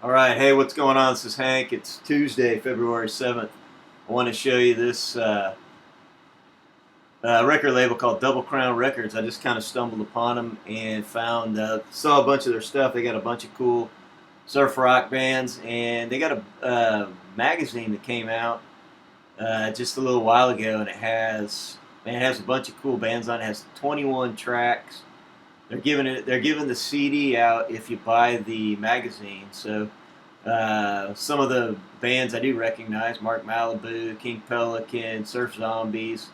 All right, hey, what's going on? This is Hank. It's Tuesday, February 7th. I want to show you this record label called Double Crown Records. I just kind of stumbled upon them and saw a bunch of their stuff. They got a bunch of cool surf rock bands, and they got a magazine that came out just a little while ago, and it has a bunch of cool bands on it. It has 21 tracks. They're giving the CD out if you buy the magazine. So some of the bands I do recognize: Mark Malibu, King Pelican, Surf Zombies.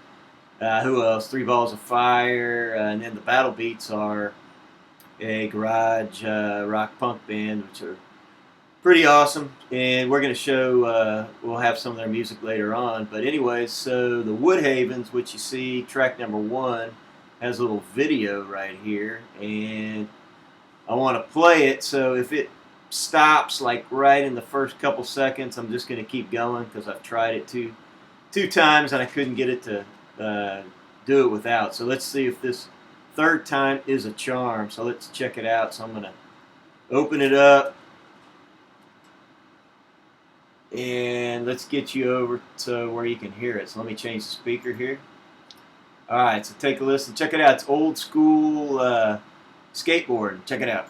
Who else? Three Balls of Fire, and then the Battle Beats are a garage rock punk band, which are pretty awesome. And we're going to show. We'll have some of their music later on. But anyways, so the Woodhavens, which you see, track number 1, has a little video right here, and I want to play it. So if it stops like right in the first couple seconds, I'm just going to keep going because I've tried it two times and I couldn't get it to do it without. So let's see if this third time is a charm. So let's check it out. So I'm going to open it up and let's get you over to where you can hear it. So let me change the speaker here. All right, so take a listen. Check it out. It's old school skateboarding. Check it out.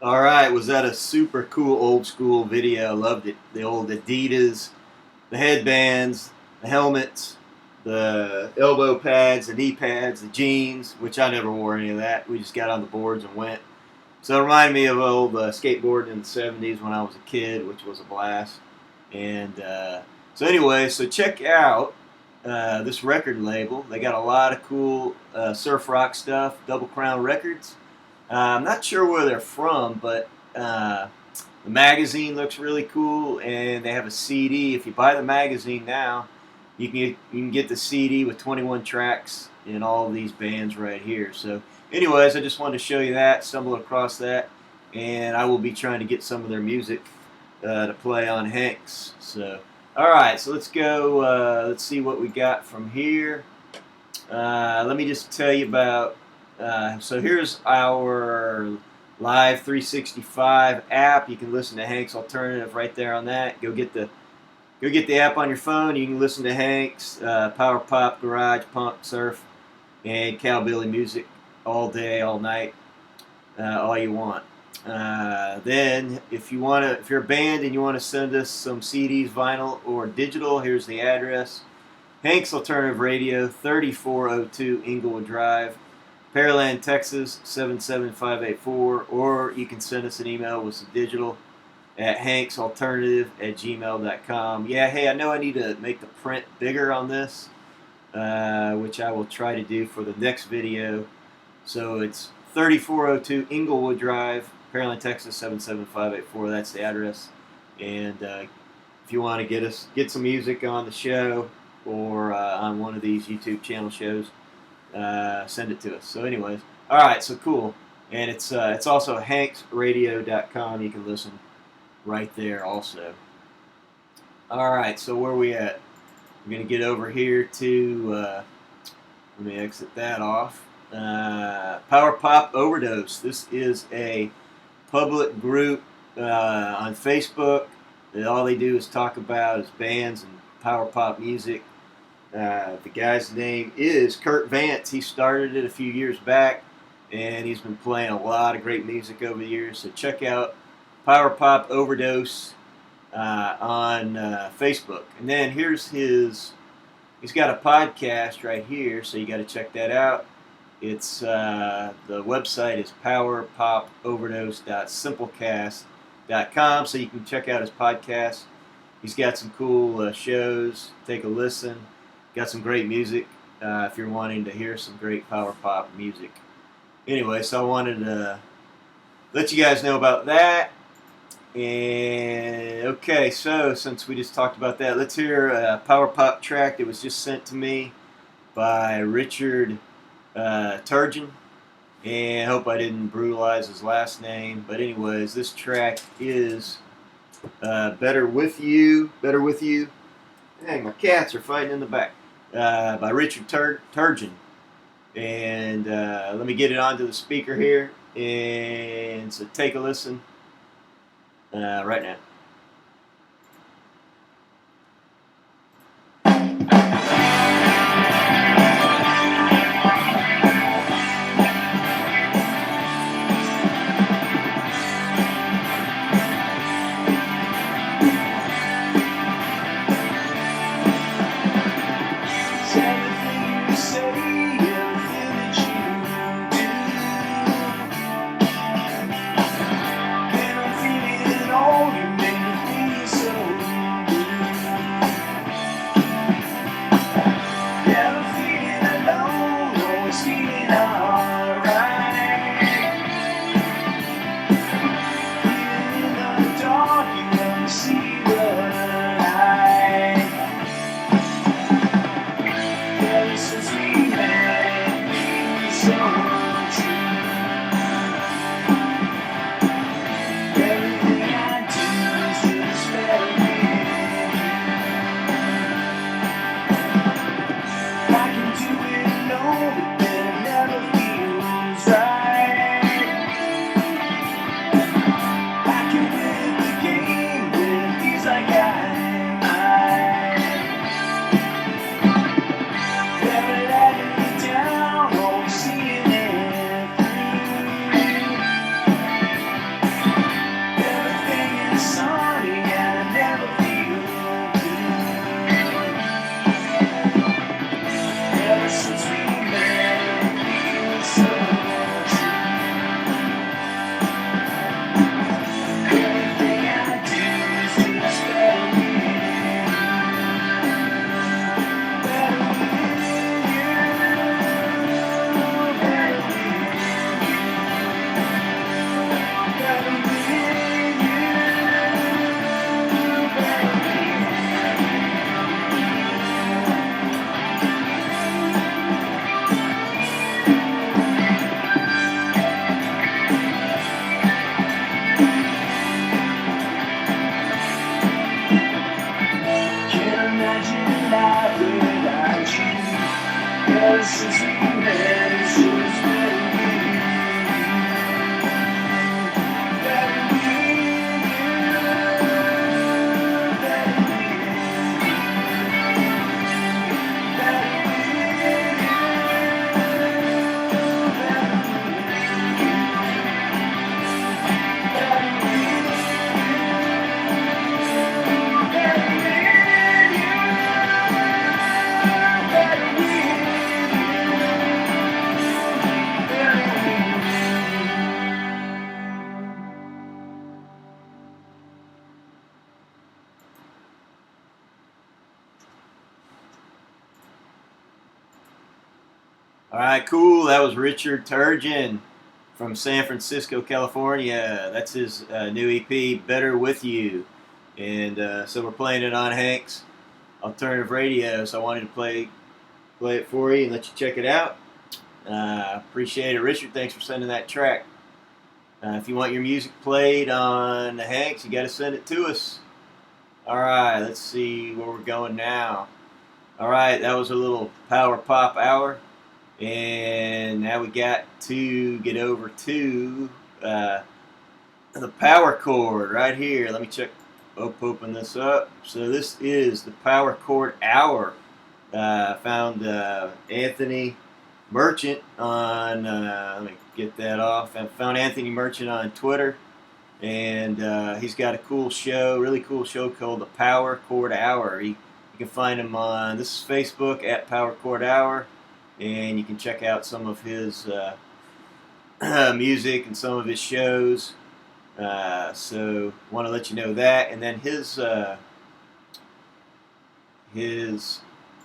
All right, was that a super cool old school video? I loved it. The old Adidas, the headbands, the helmets, the elbow pads, the knee pads, the jeans, which I never wore any of that. We just got on the boards and went. So it reminded me of old skateboarding in the 70s when I was a kid, which was a blast. And So anyway, so check out this record label. They got a lot of cool surf rock stuff. Double Crown Records. I'm not sure where they're from, but the magazine looks really cool, and they have a CD. If you buy the magazine now, you can get the CD with 21 tracks in all of these bands right here. So, anyways, I just wanted to show you that. Stumbled across that, and I will be trying to get some of their music to play on Hanks. So, all right, so let's go. Let's see what we got from here. Let me just tell you about. So here's our Live 365 app. You can listen to Hank's Alternative right there on that. Go get the app on your phone. You can listen to Hank's power pop, garage, punk, surf, and cowbilly music all day, all night, all you want. Then, if you're a band and you want to send us some CDs, vinyl, or digital, here's the address: Hank's Alternative Radio, 3402 Inglewood Drive, Pearland, Texas 77584, or you can send us an email with some digital at hanksalternative@gmail.com. Yeah, hey, I know I need to make the print bigger on this, which I will try to do for the next video. So it's 3402 Inglewood Drive, Pearland, Texas 77584. That's the address. And if you want to get some music on the show or on one of these YouTube channel shows, send it to us. So anyways, all right, so cool. And it's also hanksradio.com. You can listen right there also. All right, so where are we at? We're going to get over here to, let me exit that off. Power Pop Overdose. This is a public group on Facebook that all they do is talk about is bands and power pop music. The guy's name is Kurt Vance. He started it a few years back, and he's been playing a lot of great music over the years. So check out Power Pop Overdose on Facebook. And then he's got a podcast right here, so you got to check that out. It's the website is powerpopoverdose.simplecast.com, so you can check out his podcast. He's got some cool shows. Take a listen. Got some great music if you're wanting to hear some great power pop music. Anyway, so I wanted to let you guys know about that. And okay, so since we just talked about that, let's hear a power pop track that was just sent to me by Richard Turgeon. And I hope I didn't brutalize his last name. But anyways, this track is Better With You. Dang, my cats are fighting in the back. By Richard Turgeon. And let me get it onto the speaker here. And so take a listen right now. All you make All right, cool. That was Richard Turgeon from San Francisco, California. That's his new EP, Better With You. And so we're playing it on Hank's Alternative Radio. So I wanted to play it for you and let you check it out. Appreciate it, Richard. Thanks for sending that track. If you want your music played on Hank's, you got to send it to us. All right, let's see where we're going now. All right, that was a little power pop hour. And now we got to get over to the power chord right here. Let me check. Open this up. So this is the power chord hour. Found Anthony Merchant on. Let me get that off. I found Anthony Merchant on Twitter, and he's got a cool show, really cool show called the Power Chord Hour. You can find him on this is Facebook at Power Chord Hour. And you can check out some of his music and some of his shows. So want to let you know that. And then his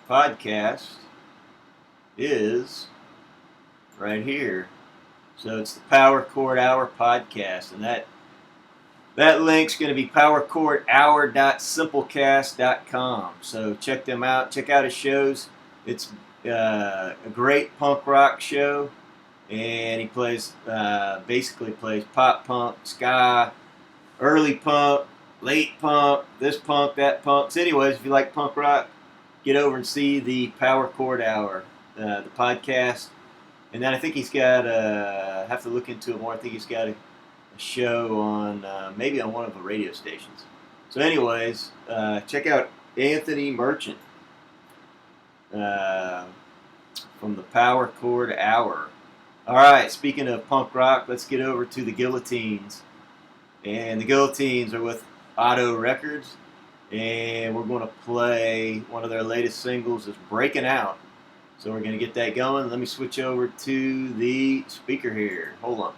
podcast is right here. So it's the Power Chord Hour podcast, and that link's going to be powerchordhour.simplecast.com. So check them out. Check out his shows. It's a great punk rock show, and he plays basically plays pop punk, ska, early punk, late punk, this punk, that punk. So anyways, if you like punk rock, get over and see the Power Chord Hour, the podcast. And then I think he's got have to look into it more. I think he's got a show on maybe on one of the radio stations. So anyways, check out Anthony Merchant. From the Power Chord Hour. All right, speaking of punk rock, let's get over to the Guillotines. And the Guillotines are with Otto Records, and we're going to play one of their latest singles, is Breaking Out. So we're going to get that going. Let me switch over to the speaker here. Hold on.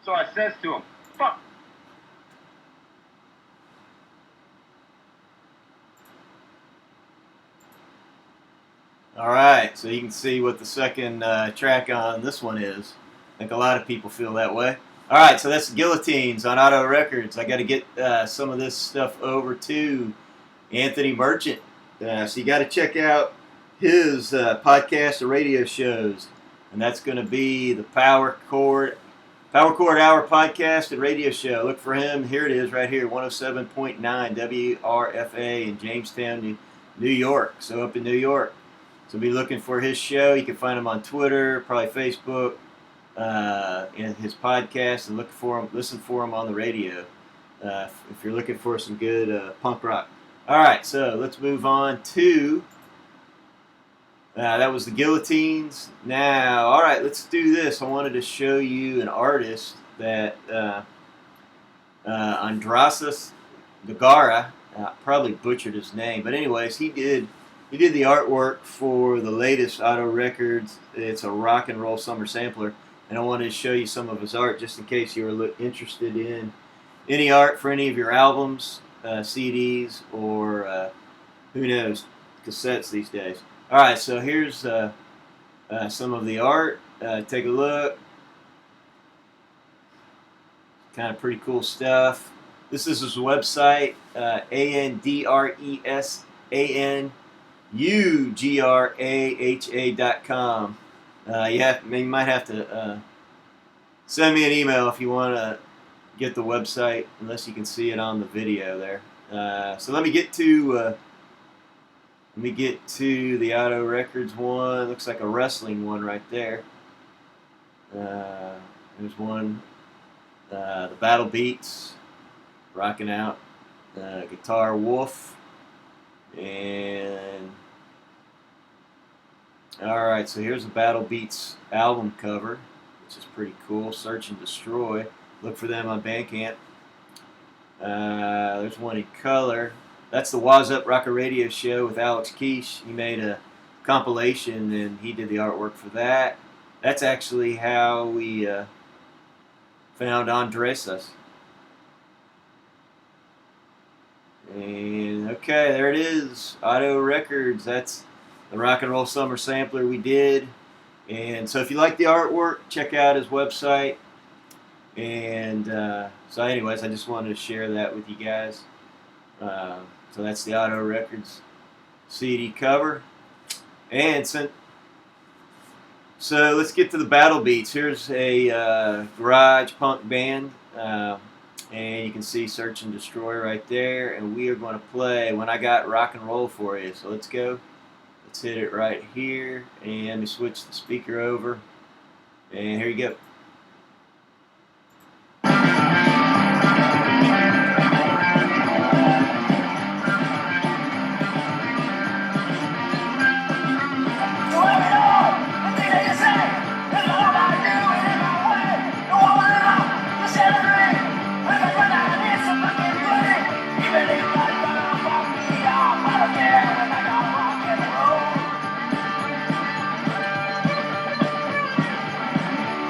So I says to him, fuck. All right, so you can see what the second track on this one is. I think a lot of people feel that way. All right, so that's Guillotines on Auto Records. I got to get some of this stuff over to Anthony Merchant. So you got to check out his podcast or radio shows, and that's going to be the Power Chord Hour podcast and radio show. Look for him. Here it is right here, 107.9 WRFA in Jamestown, New York. So up in New York. So be looking for his show. You can find him on Twitter, probably Facebook, and his podcast, and listen for him on the radio if you're looking for some good punk rock. All right, so let's move on to that was the Guillotines. Now, all right, let's do this. I wanted to show you an artist that Andrasas Gagara, probably butchered his name, but anyways, he did the artwork for the latest Auto Records. It's a rock and roll summer sampler, and I wanted to show you some of his art just in case you were interested in any art for any of your albums, CDs, or who knows, cassettes these days. All right, so here's some of the art. Take a look. Kind of pretty cool stuff. This is his website, ANDRESANUGRAHA.com. You might have to send me an email if you want to get the website, unless you can see it on the video there. So let me get to the Auto Records one. Looks like a wrestling one right there. There's one. The Battle Beats, rocking out. Guitar Wolf. And alright, so here's the Battle Beats album cover, which is pretty cool. Search and Destroy. Look for them on Bandcamp. There's one in color. That's the Waz Up Rocker Radio Show with Alex Quiche. He made a compilation and he did the artwork for that. That's actually how we found Andresas. And okay, there it is. Auto Records. That's the rock and roll summer sampler we did. And so if you like the artwork, check out his website. And so anyways, I just wanted to share that with you guys. So that's the Auto Records CD cover. And so let's get to the Battle Beats. Here's a garage punk band. And you can see Search and Destroy right there. And we are going to play When I Got Rock and Roll for you. So let's go. Let's hit it right here. And let me switch the speaker over. And here you go.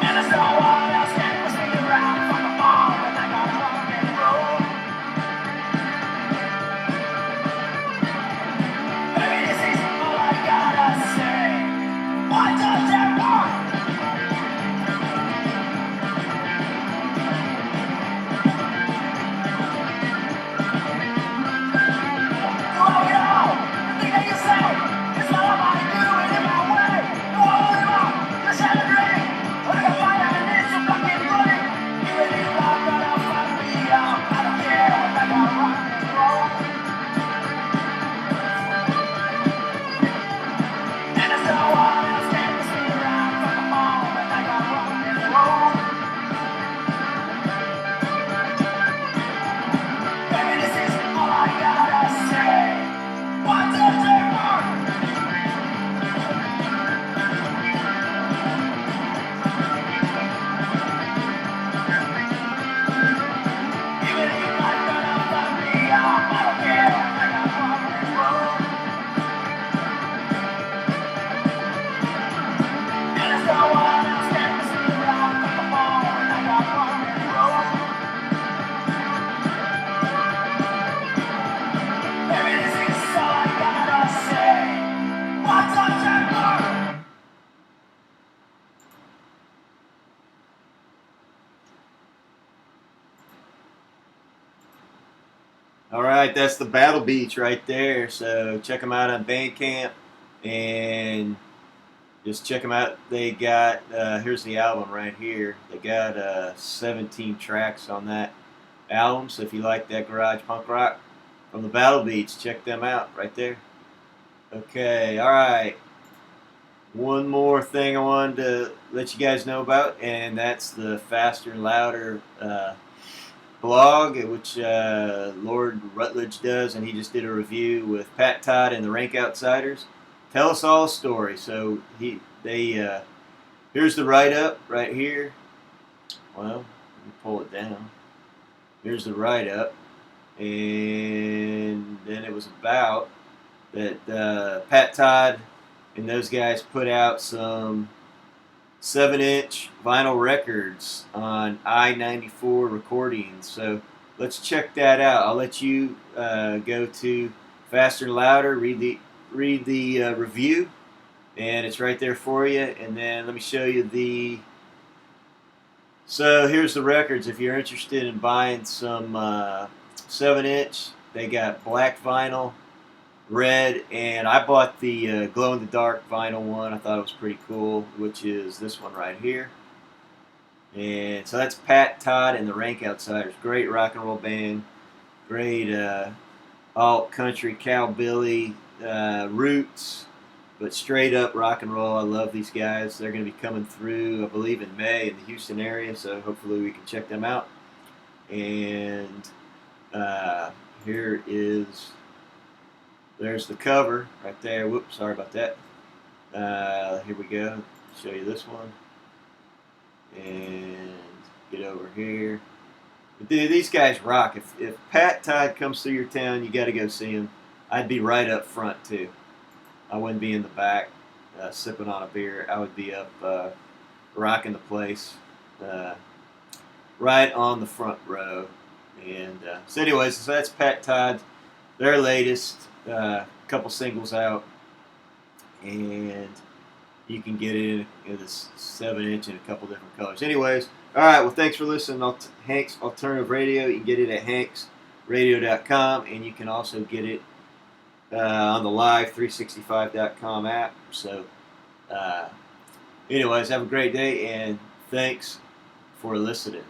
Minnesota. All right, that's the Battle Beats right there. So check them out on Bandcamp and just check them out. They got here's the album right here. They got 17 tracks on that album. So if you like that garage punk rock from the Battle Beats, check them out right there. Okay, all right. One more thing I wanted to let you guys know about, and that's the Faster and Louder blog, which Lord Rutledge does, and he just did a review with Pat Todd and the Rankoutsiders. Tell us all a story. So here's the write-up right here. Well, let me pull it down. Here's the write-up, and then it was about that Pat Todd and those guys put out some 7-inch vinyl records on I-94 recordings. So let's check that out. I'll let you go to Faster and Louder, read the review, and it's right there for you. And then let me show you the. So here's the records. If you're interested in buying some 7-inch, they got black vinyl, red, and I bought the glow-in-the-dark vinyl one. I thought it was pretty cool, which is this one right here. And so that's Pat Todd and the Rankoutsiders. Great rock and roll band. Great alt-country, cowbilly, roots, but straight up rock and roll. I love these guys. They're going to be coming through, I believe, in May in the Houston area, so hopefully we can check them out. And here is... There's the cover right there. Whoops, sorry about that. Here we go. Show you this one. And get over here. But dude, these guys rock. If Pat Todd comes through your town, you got to go see him. I'd be right up front too. I wouldn't be in the back sipping on a beer. I would be up rocking the place, right on the front row. And so anyways, so that's Pat Todd, their latest. Couple singles out, and you can get it in this 7-inch in a couple different colors. Anyways, all right, well, thanks for listening. Hank's Alternative Radio. You can get it at hanksradio.com, and you can also get it on the live365.com app. So anyways, have a great day, and thanks for listening.